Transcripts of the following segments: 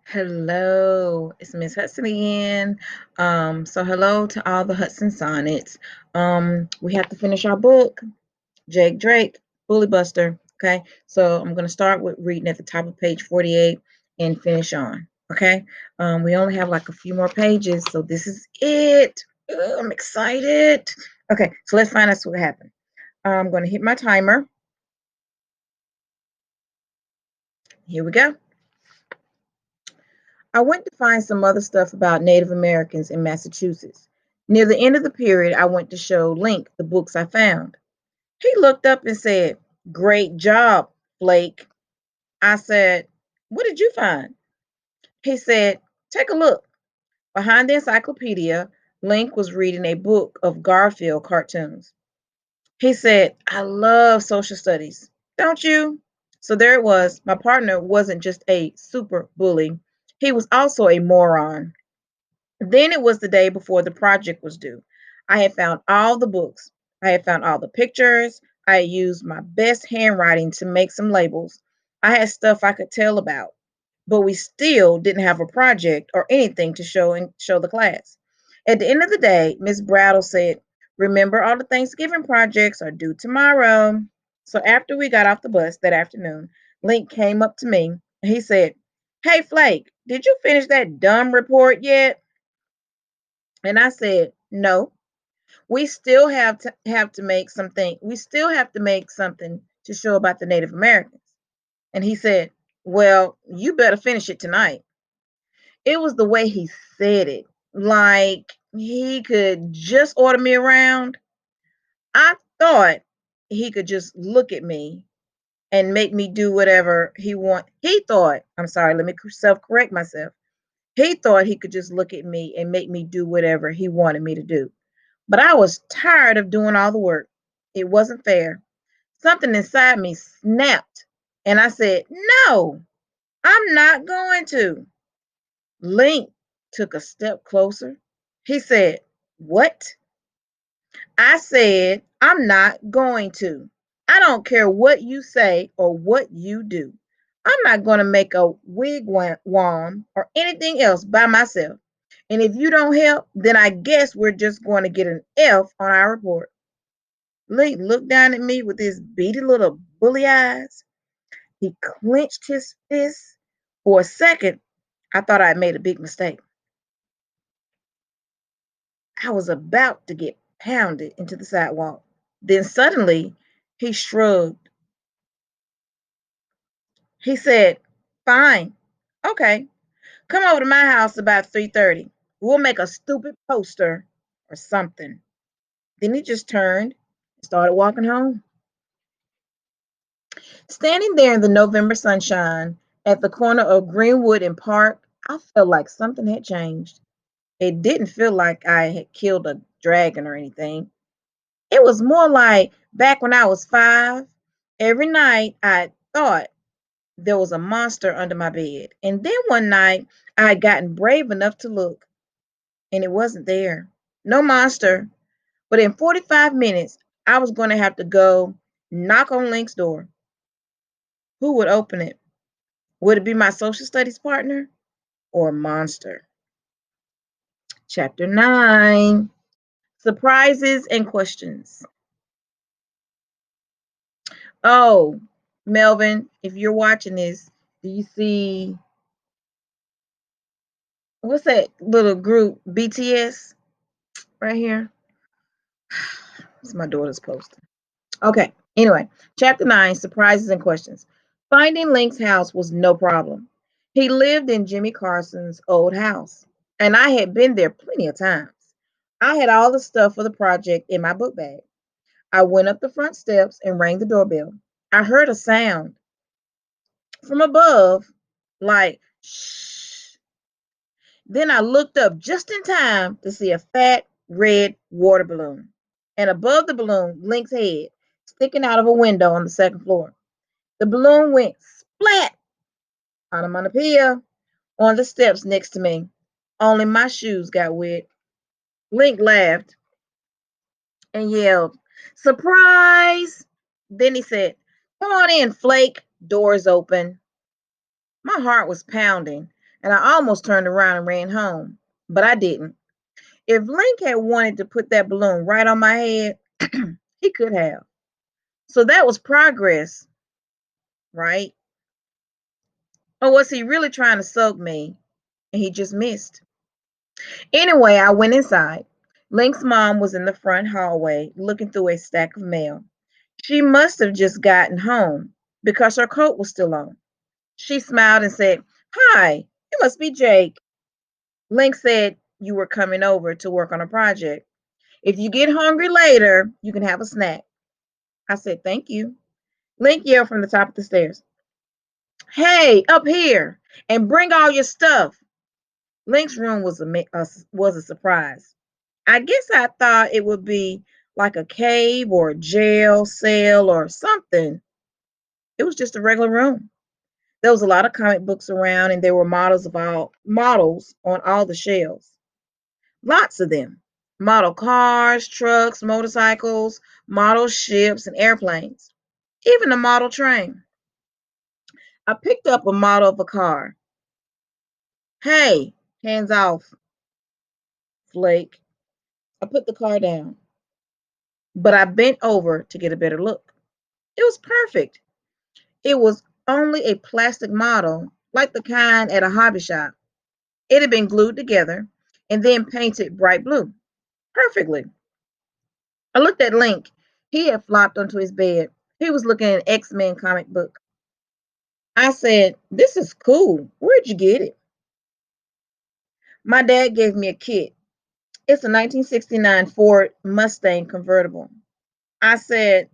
Hello, it's Miss Hudson again. So hello to all the Hudson Sonnets. We have to finish our book, Jake Drake, Bully Buster. Okay, so I'm gonna start with reading at the top of page 48 and finish on. Okay, we only have like a few more pages, so this is it. I'm excited. Okay, so let's find out what happened. I'm gonna hit my timer. Here we go. I went to find some other stuff about Native Americans in Massachusetts. Near the end of the period, I went to show Link the books I found. He looked up and said, "Great job, Flake." I said, "What did you find?" He said, "Take a look." Behind the encyclopedia, Link was reading a book of Garfield cartoons. He said, "I love social studies. Don't you?" So there it was. My partner wasn't just a super bully, he was also a moron. Then it was the day before the project was due. I had found all the books. I had found all the pictures. I had used my best handwriting to make some labels. I had stuff I could tell about. But we still didn't have a project or anything to show the class. At the end of the day, Miss Brattle said, "Remember, all the Thanksgiving projects are due tomorrow." So after we got off the bus that afternoon, Link came up to me and he said, "Hey Flake, did you finish that dumb report yet?" And I said, "No, we still have to make something. We still have to make something to show about the Native Americans." And he said, "Well, you better finish it tonight." It was the way he said it, like he could just order me around. I thought he could just look at me and make me do whatever he want. He thought, I'm sorry, let me self-correct myself. He thought he could just look at me and make me do whatever he wanted me to do. But I was tired of doing all the work. It wasn't fair. Something inside me snapped, and I said, "No, I'm not going to." Link took a step closer. He said, "What?" I said, "I'm not going to. I don't care what you say or what you do. I'm not going to make a wigwam or anything else by myself. And if you don't help, then I guess we're just going to get an F on our report." Link looked down at me with his beady little bully eyes. He clenched his fists. For a second, I thought I'd made a big mistake. I was about to get pounded into the sidewalk. Then suddenly, he shrugged. He said, "Fine. Okay. Come over to my house about 3:30. We'll make a stupid poster or something." Then he just turned and started walking home. Standing there in the November sunshine at the corner of Greenwood and Park, I felt like something had changed. It didn't feel like I had killed a dragon or anything. It was more like back when I was 5. Every night I thought there was a monster under my bed. And then one night I had gotten brave enough to look, and it wasn't there. No monster. But in 45 minutes, I was going to have to go knock on Link's door. Who would open it? Would it be my social studies partner or a monster? Chapter 9, Surprises and Questions. Oh, Melvin, if you're watching this, do you see what's that little group BTS right here? It's my daughter's post. Okay, anyway, chapter 9, Surprises and Questions. Finding Link's house was no problem. He lived in Jimmy Carson's old house, and I had been there plenty of times. I had all the stuff for the project in my book bag. I went up the front steps and rang the doorbell. I heard a sound from above, like shh. Then I looked up just in time to see a fat red water balloon, and above the balloon, Link's head sticking out of a window on the second floor. The balloon went splat onomatopoeia on the steps next to me. Only my shoes got wet. Link laughed and yelled, "Surprise!" Then he said, "Come on in, Flake. Doors open." My heart was pounding, and I almost turned around and ran home, but I didn't. If Link had wanted to put that balloon right on my head, he could have. So that was progress, right? Or was he really trying to soak me and he just missed? Anyway, I went inside. Link's mom was in the front hallway looking through a stack of mail. She must have just gotten home because her coat was still on. She smiled and said, "Hi, you must be Jake." Link said you were coming over to work on a project. If you get hungry later, you can have a snack. I said, "Thank you." Link yelled from the top of the stairs, "Hey, up here, and bring all your stuff." Link's room was a surprise. I guess I thought it would be like a cave or a jail cell or something. It was just a regular room. There was a lot of comic books around, and there were models on all the shelves. Lots of them. Model cars, trucks, motorcycles, model ships, and airplanes. Even a model train. I picked up a model of a car. "Hey, hands off, Flake." I put the car down, but I bent over to get a better look. It was perfect. It was only a plastic model, like the kind at a hobby shop. It had been glued together and then painted bright blue. Perfectly. I looked at Link. He had flopped onto his bed. He was looking at an X-Men comic book. I said, "This is cool. Where'd you get it?" "My dad gave me a kit. It's a 1969 Ford Mustang convertible." I said,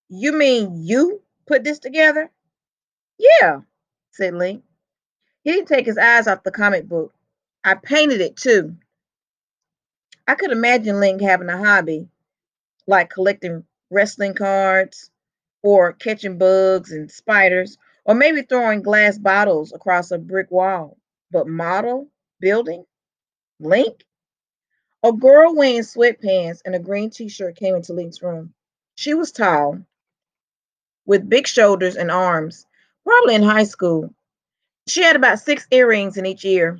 "You mean you put this together?" "Yeah," said Link. He didn't take his eyes off the comic book. "I painted it too." I could imagine Link having a hobby like collecting wrestling cards or catching bugs and spiders, or maybe throwing glass bottles across a brick wall. But model, building, Link? A girl wearing sweatpants and a green t shirt came into Link's room. She was tall, with big shoulders and arms, probably in high school. She had about 6 earrings in each ear,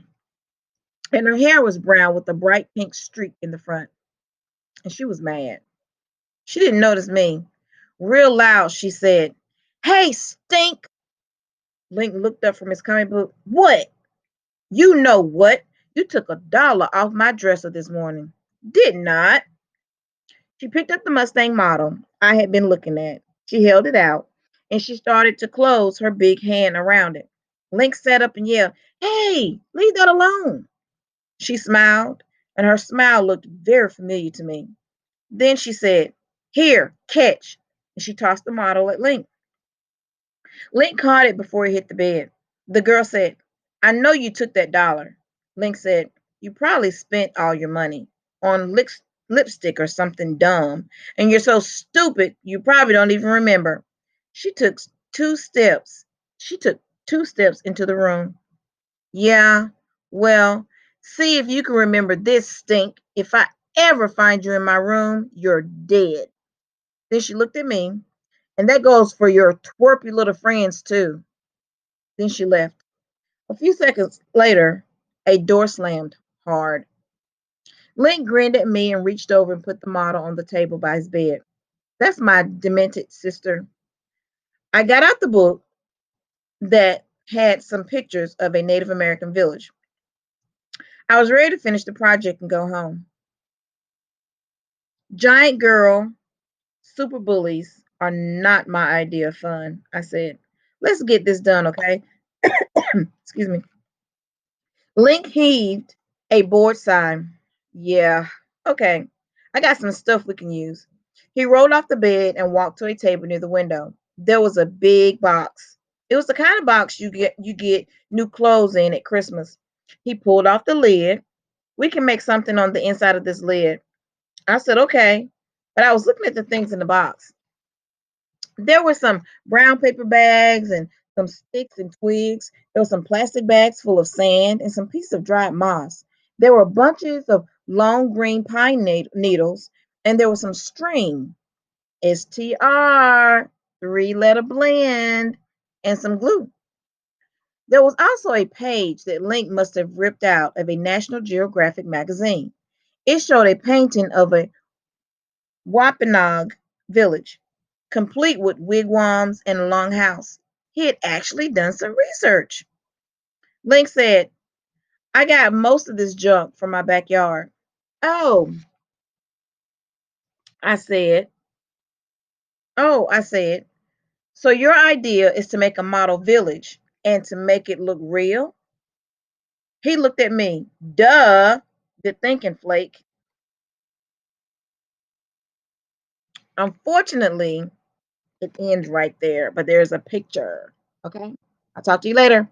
and her hair was brown with a bright pink streak in the front. And she was mad. She didn't notice me. Real loud, she said, "Hey, Stink." Link looked up from his comic book. "What?" "You know what? You took $1 off my dresser this morning." "Did not." She picked up the Mustang model I had been looking at. She held it out, and she started to close her big hand around it. Link sat up and yelled, "Hey, leave that alone." She smiled, and her smile looked very familiar to me. Then she said, "Here, catch." And she tossed the model at Link. Link caught it before it hit the bed. The girl said, "I know you took that dollar." Link said, "You probably spent all your money on lipstick or something dumb, and you're so stupid you probably don't even remember." She took two steps. She took 2 steps into the room. "Yeah, well, see if you can remember this, Stink. If I ever find you in my room, you're dead." Then she looked at me, "And that goes for your twerpy little friends, too." Then she left. A few seconds later, a door slammed hard. Link grinned at me and reached over and put the model on the table by his bed. "That's my demented sister." I got out the book that had some pictures of a Native American village. I was ready to finish the project and go home. "Giant girl super bullies are not my idea of fun," I said. "Let's get this done, okay?" Excuse me. Link heaved a bored sigh. "Yeah, okay. I got some stuff we can use." He rolled off the bed and walked to a table near the window. There was a big box. It was the kind of box you get new clothes in at Christmas. He pulled off the lid. "We can make something on the inside of this lid." I said, "Okay." But I was looking at the things in the box. There were some brown paper bags and some sticks and twigs. There were some plastic bags full of sand and some pieces of dried moss. There were bunches of long green pine needles, and there was some string, STR, 3-letter blend, and some glue. There was also a page that Link must have ripped out of a National Geographic magazine. It showed a painting of a Wampanoag village, complete with wigwams and a long house. He had actually done some research. Link said, I got most of this junk from my backyard. Oh, I said, I said, so your idea is to make a model village and to make it look real? He looked at me. Duh, the thinking flake. Unfortunately, it ends right there, but there's a picture. Okay. I'll talk to you later.